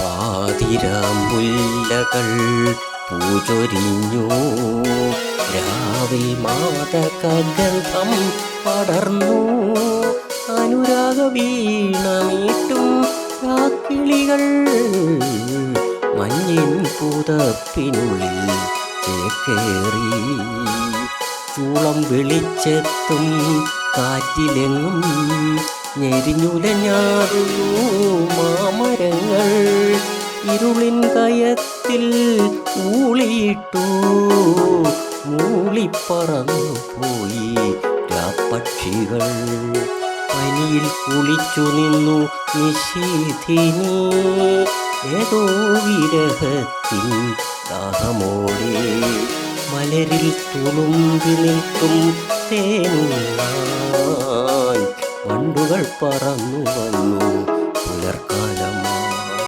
പാതിരാമുല്ലകൾ പൂചൊരിഞ്ഞു, രാവിൽ മാദകഗന്ധം പടർന്നു. അനുരാഗ വീണമീട്ടും രാക്കിളികൾ മഞ്ഞിൻ പുതപ്പിനുള്ളിൽ ചേക്കേറി. ചൂളം വിളിച്ചെത്തും കാറ്റിലെങ്ങും ഞെരിഞ്ഞുലഞ്ഞാടുന്നു മാമരങ്ങൾ. ഇരുളിൻ കയത്തിൽ ഊളിയിട്ടു മൂളിപ്പറന്നു പോയി രാപ്പക്ഷികൾ. പനിയിൽ കുളിച്ചു നിന്നു നിശീഥിനി, ഏതോ വിരഹത്തിൻ ദാഹമോടെ. മലരിൽ തുളുമ്പി നിൽക്കും തേനുണ്ണാൻ വണ്ടുകൾ പറന്നു വന്നു പുലർക്കാലം.